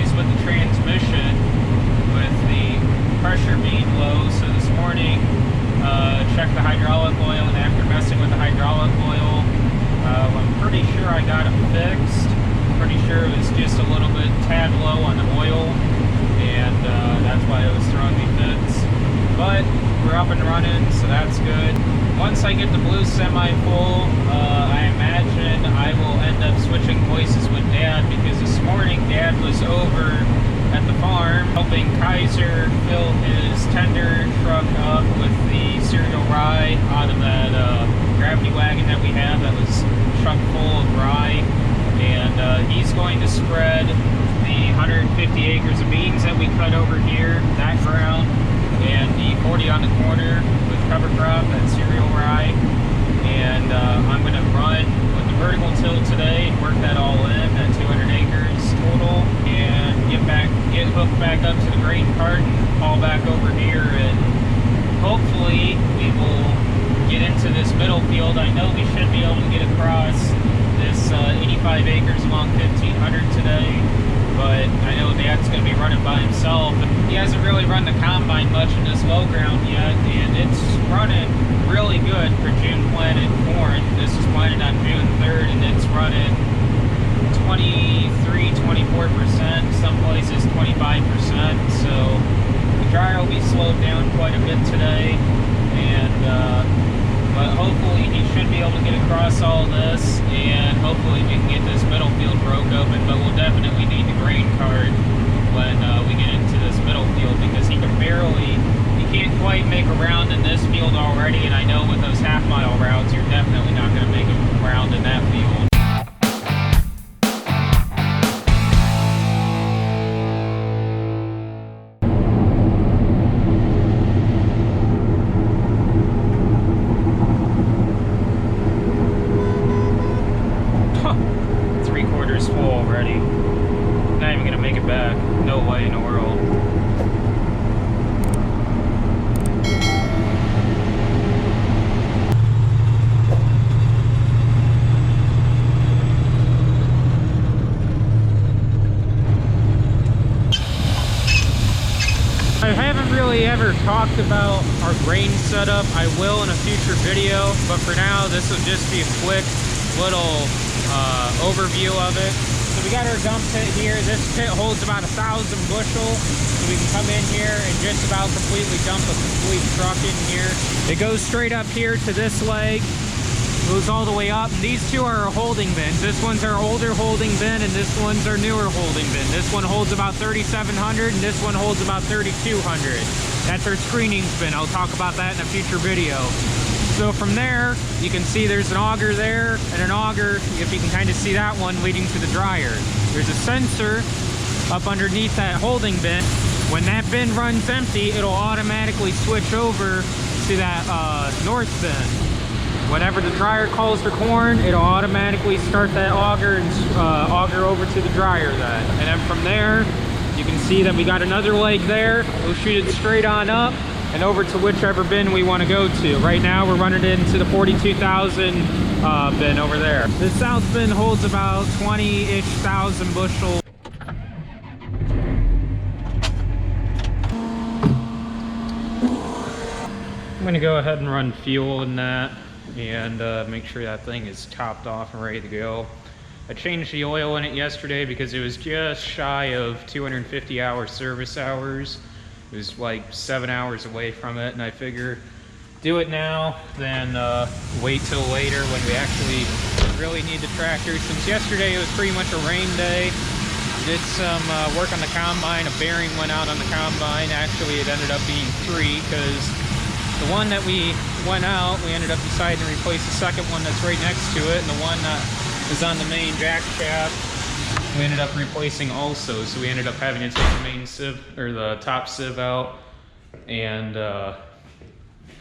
issues with the transmission with the pressure being low. So this morning, checked the hydraulic oil, and after messing with the hydraulic oil, I'm pretty sure I got it fixed. Pretty sure it was just a little bit tad low on the oil, and that's why it was throwing me fits. But we're up and running, so that's good. Once I get the blue semi full, I imagine I will end up switching voices with Dad, because this morning Dad was over at the farm helping Kaiser fill his tender truck up with the cereal rye out of that gravity wagon that we have that was chuck full of rye. And he's going to spread the 150 acres of beans that we cut over here, that ground, and the 40 on the corner with cover crop, that cereal rye. And I'm going to run with the vertical till today and work that all in, that 200 acres total, and get hooked back up to the grain cart and haul back over here. And hopefully we will get into this middle field. I know we should be able to get across this 85 acres along 1500 today, but I know Dad's going to be running by himself. He hasn't really run the combine much in this low ground yet, and it's running really good for June planted corn. This is planted on June 3rd, and it's running 23–24%, some places 25%, so the dryer will be slowed down quite a bit today. And but hopefully he should be able to get across all this, and hopefully we can get this middle field broke open. But we'll definitely need the grain cart when we get into this middle field, because he can't quite make a round in this field already, and I know with those half-mile routes you're definitely not going to make a round in that field. Talked about our grain setup. I will in a future video, but for now this will just be a quick little overview of it. So we got our dump pit here. This pit holds about 1,000 bushel, so we can come in here and just about completely dump a complete truck in here. It goes straight up here to this leg, goes all the way up. These two are our holding bins. This one's our older holding bin, and this one's our newer holding bin. This one holds about 3,700, and this one holds about 3,200. That's our screening bin. I'll talk about that in a future video. So from there, you can see there's an auger there and an auger, if you can kind of see that one, leading to the dryer. There's a sensor up underneath that holding bin. When that bin runs empty, it'll automatically switch over to that north bin. Whenever the dryer calls for corn, it'll automatically start that auger and auger over to the dryer then. And then from there, you can see that we got another leg there. We'll shoot it straight on up and over to whichever bin we want to go to. Right now we're running it into the 42,000 bin over there. The south bin holds about 20-ish thousand bushel. I'm going to go ahead and run fuel in that and make sure that thing is topped off and ready to go. I changed the oil in it yesterday because it was just shy of 250 hour service hours. It was like 7 hours away from it, and I figure do it now than wait till later when we actually really need the tractor. Since yesterday it was pretty much a rain day, did some work on the combine. A bearing went out on the combine. Actually it ended up being 3, because the one that we went out, we ended up deciding to replace the second one that's right next to it, and the one that is on the main jack shaft we ended up replacing also. So we ended up having to take the main sieve, or the top sieve, out, and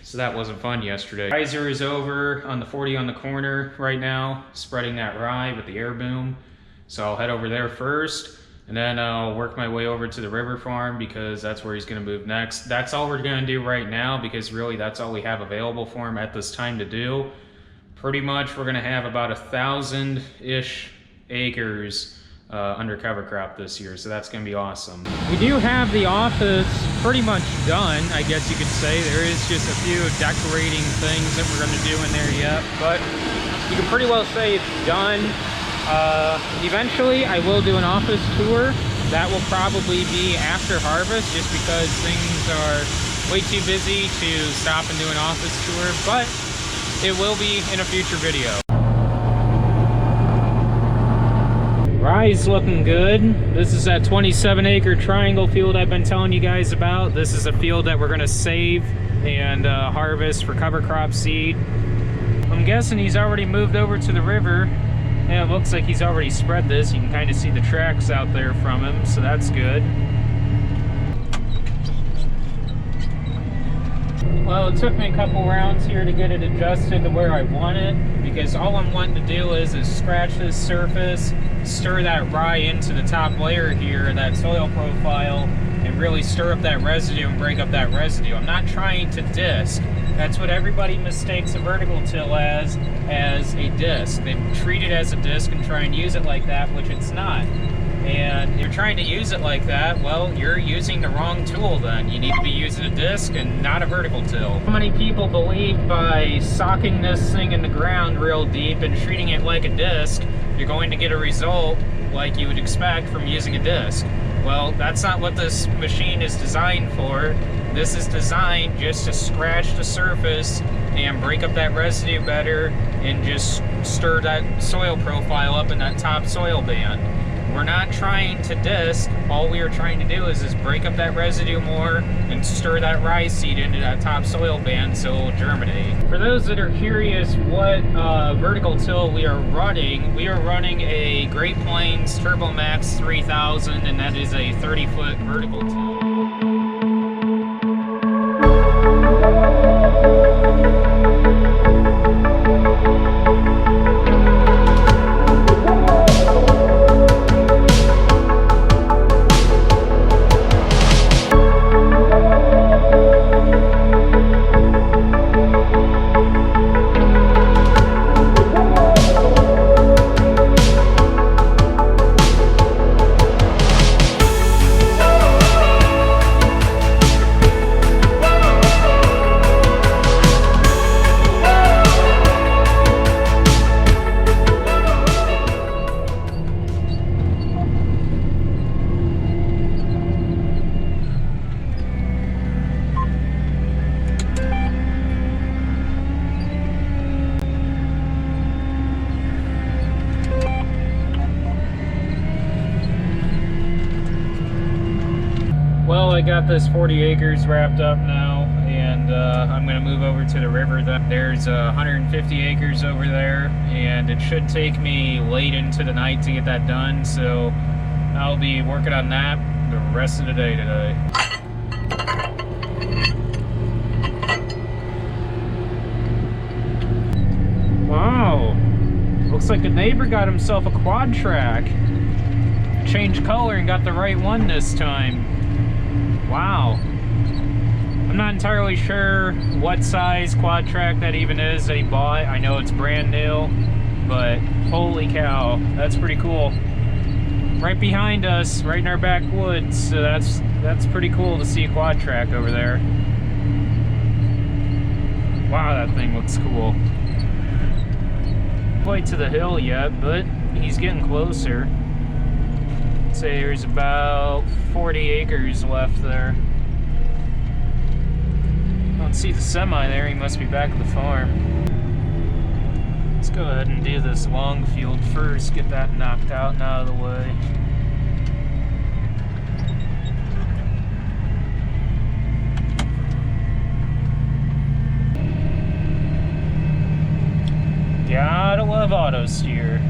so that wasn't fun yesterday. Riser is over on the 40 on the corner right now, spreading that rye with the air boom. So I'll head over there first, and then I'll work my way over to the river farm, because that's where he's going to move next. That's all we're going to do right now, because really that's all we have available for him at this time to do. Pretty much we're going to have about 1,000-ish acres under cover crop this year, so that's going to be awesome. We do have the office pretty much done, I guess you could say. There is just a few decorating things that we're going to do in there yet, but you can pretty well say it's done. Eventually I will do an office tour. That will probably be after harvest, just because things are way too busy to stop and do an office tour, but it will be in a future video. Rye's looking good. This is that 27-acre triangle field I've been telling you guys about. This is a field that we're going to save and harvest for cover crop seed. I'm guessing he's already moved over to the river. Yeah, it looks like he's already spread this. You can kind of see the tracks out there from him, so that's good. Well, it took me a couple rounds here to get it adjusted to where I want it, because all I'm wanting to do is scratch this surface, stir that rye into the top layer here, that soil profile, and really stir up that residue and break up that residue. I'm not trying to disc. That's what everybody mistakes a vertical till as a disc. They treat it as a disc and try and use it like that, which it's not. And if you're trying to use it like that, well, you're using the wrong tool then. You need to be using a disc and not a vertical till. How many people believe by socking this thing in the ground real deep and treating it like a disc, you're going to get a result like you would expect from using a disc? Well, that's not what this machine is designed for. This is designed just to scratch the surface and break up that residue better and just stir that soil profile up in that top soil band. We're not trying to disc. All we are trying to do is break up that residue more and stir that rye seed into that top soil band so it will germinate. For those that are curious what vertical till we are running a Great Plains Turbo Max 3000, and that is a 30-foot vertical till. Well, I got this 40 acres wrapped up now, and I'm going to move over to the river. There's 150 acres over there, and it should take me late into the night to get that done, so I'll be working on that the rest of the day today. Wow, looks like the neighbor got himself a quad track. Changed color and got the right one this time. Wow. I'm not entirely sure what size quad track that even is that he bought. I know it's brand new, but holy cow, that's pretty cool. Right behind us, right in our backwoods, so that's pretty cool to see a quad track over there. Wow, that thing looks cool. Quite to the hill yet, but he's getting closer. I'd say there's about 40 acres left there. I don't see the semi there, he must be back at the farm. Let's go ahead and do this long field first, get that knocked out and out of the way. Gotta love auto steer.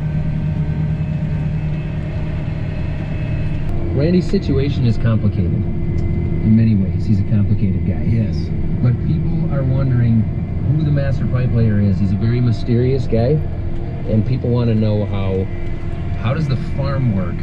Randy's situation is complicated. In many ways, he's a complicated guy, yes. But people are wondering who the master pipe layer is. He's a very mysterious guy, and people want to know how does the farm work?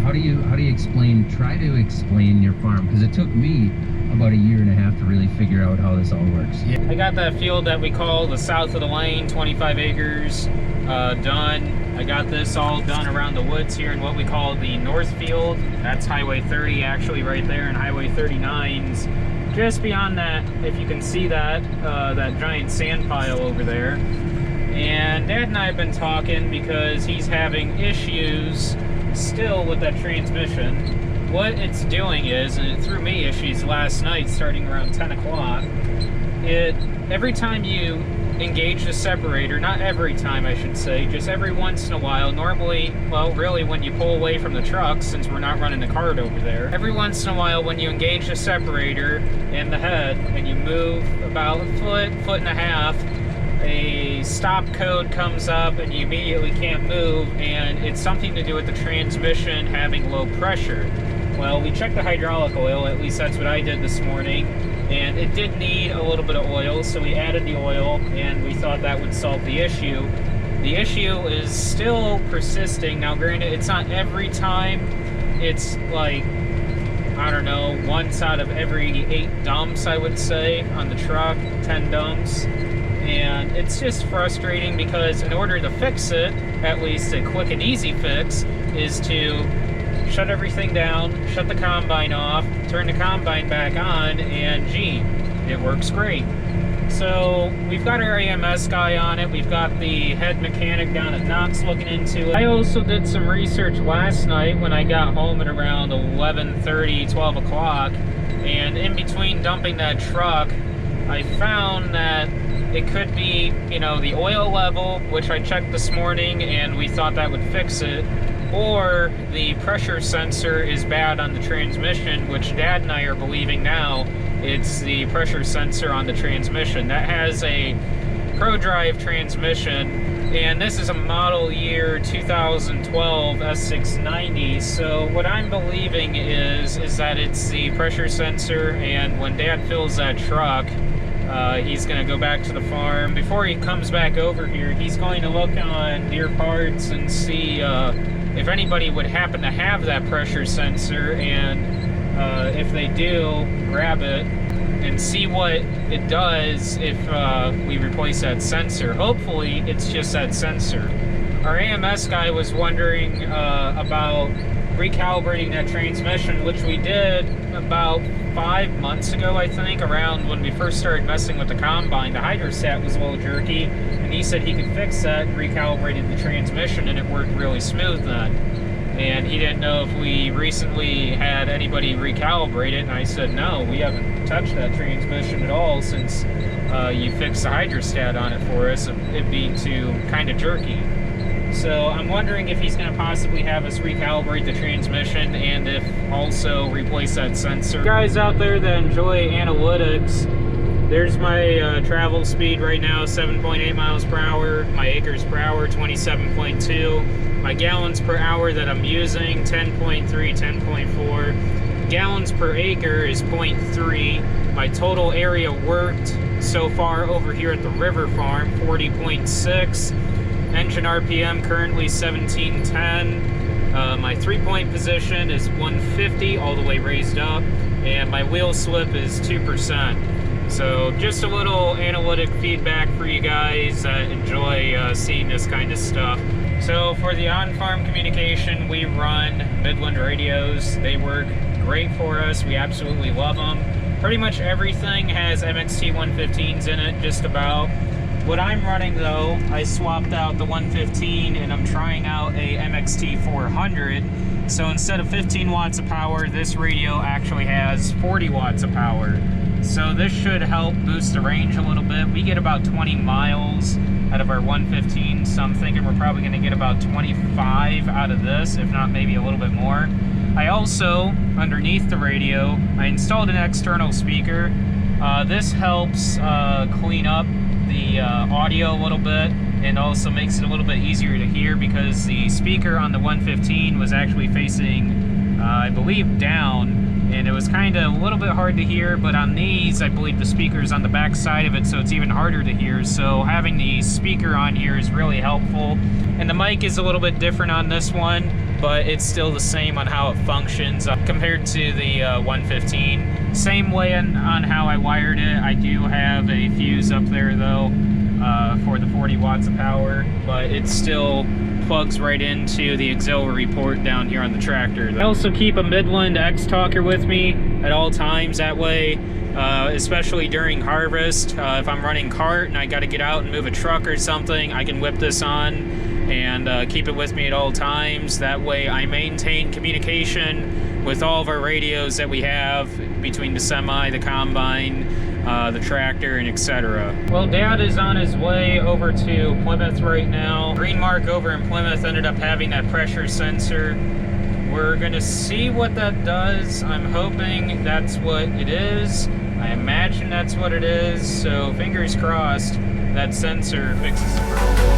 How do you explain? Try to explain your farm, because it took me about a year and a half to really figure out how this all works. Yeah. I got that field that we call the south of the lane, 25 acres, done. I got this all done around the woods here in what we call the north field. That's Highway 30 actually right there, and Highway 39's just beyond that, if you can see that, that giant sand pile over there. And Dad and I have been talking because he's having issues still with that transmission. What it's doing is, and it threw me issues last night starting around 10 o'clock, every time you engage the separator, not every time I should say, just every once in a while, normally, well really when you pull away from the truck, since we're not running the cart over there, every once in a while when you engage the separator in the head and you move about a foot and a half, a stop code comes up and you immediately can't move, and it's something to do with the transmission having low pressure. Well, we checked the hydraulic oil, at least that's what I did this morning, and it did need a little bit of oil, so we added the oil and we thought that would solve the issue. The issue is still persisting. Now granted, it's not every time, it's like, I don't know, once out of every 8 dumps I would say on the truck, 10 dumps. And it's just frustrating because in order to fix it, at least a quick and easy fix, is to shut everything down, shut the combine off, turn the combine back on, and gee, it works great. So we've got our AMS guy on it, we've got the head mechanic down at Knox looking into it. I also did some research last night when I got home at around 11:30, 12 o'clock, and in between dumping that truck, I found that it could be, you know, the oil level, which I checked this morning and we thought that would fix it, or the pressure sensor is bad on the transmission, which Dad and I are believing now it's the pressure sensor on the transmission. That has a ProDrive transmission, and this is a model year 2012 S690. So what I'm believing is that it's the pressure sensor, and when Dad fills that truck, he's going to go back to the farm. Before he comes back over here, he's going to look on Deere Parts and see if anybody would happen to have that pressure sensor, and if they do, grab it and see what it does if we replace that sensor. Hopefully it's just that sensor. Our AMS guy was wondering about recalibrating that transmission, which we did about 5 months ago, I think, around when we first started messing with the combine. The hydrostat was a little jerky, and he said he could fix that and recalibrated the transmission, and it worked really smooth then. And he didn't know if we recently had anybody recalibrate it, and I said, no, we haven't touched that transmission at all since you fixed the hydrostat on it for us, it being too kind of jerky. So I'm wondering if he's going to possibly have us recalibrate the transmission, and if also replace that sensor. Guys out there that enjoy analytics, there's my travel speed right now, 7.8 miles per hour. My acres per hour, 27.2. My gallons per hour that I'm using, 10.3, 10.4. Gallons per acre is 0.3. My total area worked so far over here at the river farm, 40.6. Engine RPM currently 1710. My 3-point position is 150 all the way raised up, and my wheel slip is 2%. So just a little analytic feedback for you guys that enjoy seeing this kind of stuff. So for the on-farm communication, we run Midland Radios. They work great for us. We absolutely love them. Pretty much everything has MXT 115s in it, just about. What I'm running though, I swapped out the 115 and I'm trying out a MXT 400. So instead of 15 watts of power, this radio actually has 40 watts of power. So this should help boost the range a little bit. We get about 20 miles out of our 115, so I'm thinking we're probably going to get about 25 out of this, if not maybe a little bit more. I also, underneath the radio, I installed an external speaker. This helps clean up the audio a little bit, and also makes it a little bit easier to hear, because the speaker on the 115 was actually facing, I believe, down, and it was kind of a little bit hard to hear, but on these, I believe the speaker's on the back side of it, so it's even harder to hear. So having the speaker on here is really helpful. And the mic is a little bit different on this one, but it's still the same on how it functions compared to the 115. Same way on how I wired it. I do have a fuse up there though for the 40 watts of power, but it still plugs right into the auxiliary port down here on the tractor. I also keep a Midland X talker with me at all times. That way, especially during harvest, if I'm running cart and I got to get out and move a truck or something, I can whip this on and keep it with me at all times. That way I maintain communication with all of our radios that we have between the semi, the combine, the tractor, and etc. Well, Dad is on his way over to Plymouth right now. Green Mark over in Plymouth ended up having that pressure sensor. We're gonna see what that does. I'm hoping that's what it is. I imagine that's what it is, so fingers crossed that sensor fixes the problem.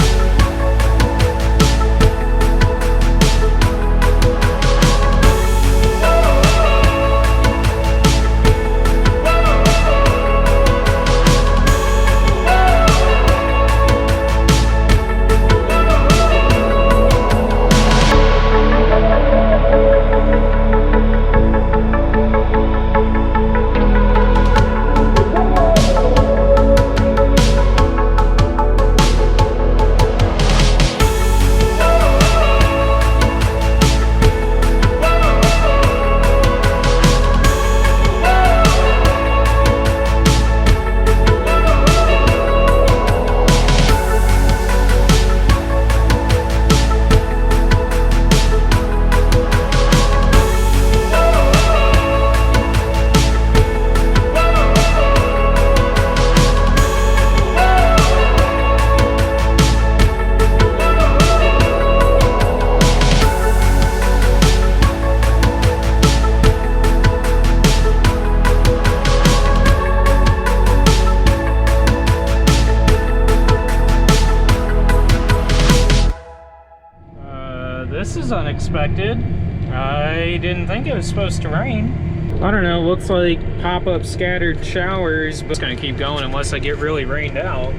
This is unexpected. I didn't think it was supposed to rain. I don't know, looks like pop-up scattered showers, but it's gonna keep going unless I get really rained out.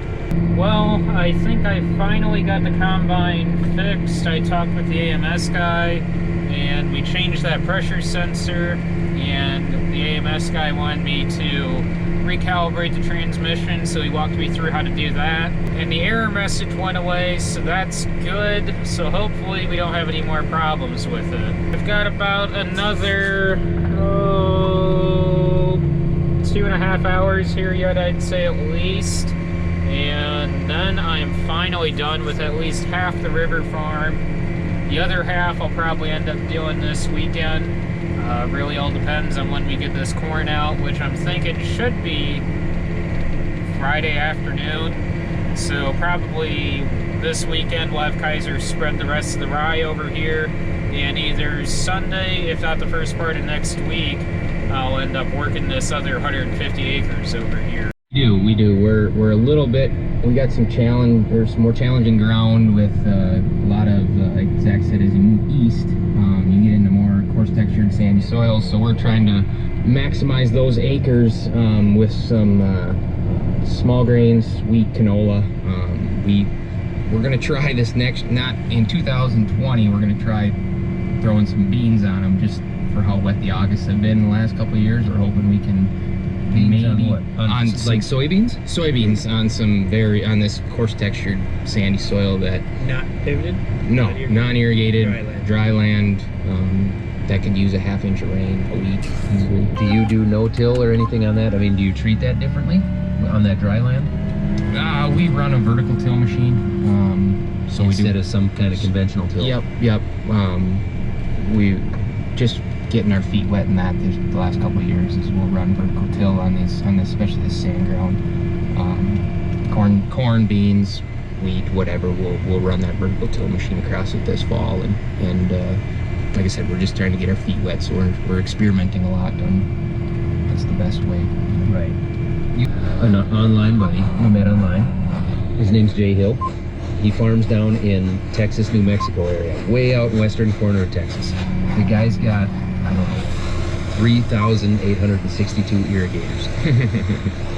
Well, I think I finally got the combine fixed. I talked with the AMS guy and we changed that pressure sensor, and the AMS guy wanted me to recalibrate the transmission, so he walked me through how to do that. And the error message went away, so that's good. So hopefully we don't have any more problems with it. I've got about another 2.5 hours here yet, I'd say at least. And then I'm finally done with at least half the river farm. The other half I'll probably end up doing this weekend. Really all depends on when we get this corn out, which I'm thinking should be Friday afternoon. So probably this weekend we'll have Kaiser spread the rest of the rye over here, and either Sunday, if not the first part of next week, I'll end up working this other 150 acres over here. We do. We're a little bit, we got some challenge, or some more challenging ground with a lot of, like Zach said, as you move east, you get into more coarse textured sandy soils, so we're trying to maximize those acres with some small grains, wheat, canola. We're gonna try this next, not in 2020, we're gonna try throwing some beans on them just for how wet the Augusts have been the last couple of years. We're hoping we can maybe on what? On some, like soybeans? Soybeans on some on this coarse textured sandy soil that Not pivoted? no, non-irrigated, Dry land. that could use a half-inch of rain a week. Do you do no-till or anything on that? I mean, do you treat that differently on that dry land? We run a vertical till machine, so instead of some kind of conventional till? Yep. We just getting our feet wet in that the last couple of years is we'll run vertical till on this, especially this sand ground. Corn, beans, wheat, whatever. We'll run that vertical till machine across it this fall, and like I said, we're just trying to get our feet wet, so we're experimenting a lot, and that's the best way. Right. An online buddy we met online. His name's Jay Hill. He farms down in Texas, New Mexico area, way out in western corner of Texas. The guy's got, I don't know, 3,862 irrigators.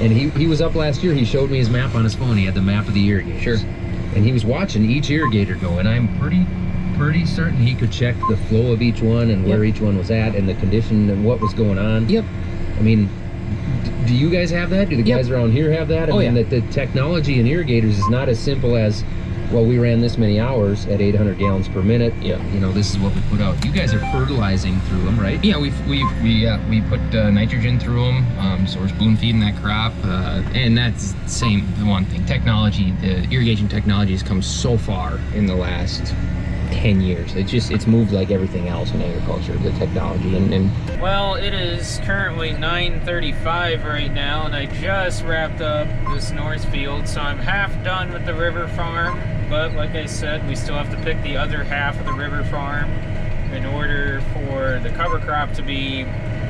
And he was up last year. He showed me his map on his phone. He had the map of the irrigators. Sure. And he was watching each irrigator go, and I'm pretty certain he could check the flow of each one and where each one was at and the condition and what was going on. Yep. I mean, do you guys have that? Do the guys around here have that? I mean, yeah. the technology in irrigators is not as simple as, well, we ran this many hours at 800 gallons per minute. Yeah. You know, this is what we put out. You guys are fertilizing through them, right? Yeah, we put nitrogen through them, so we're spoon feeding that crop, and that's the one thing. Technology, the irrigation technology has come so far in the last 10 years. It's moved like everything else in agriculture, the technology. And Well, it is currently 9:35 right now, and I just wrapped up this north field, so I'm half done with the river farm. But like I said, we still have to pick the other half of the river farm in order for the cover crop to be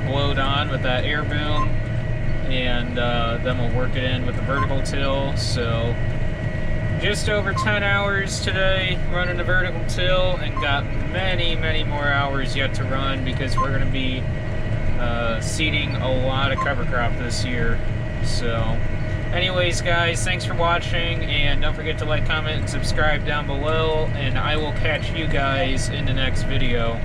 blowed on with that air boom, and then we'll work it in with the vertical till. So just over 10 hours today running the vertical till, and got many more hours yet to run because we're going to be seeding a lot of cover crop this year. So anyways, guys, thanks for watching, and don't forget to like, comment, and subscribe down below, and I will catch you guys in the next video.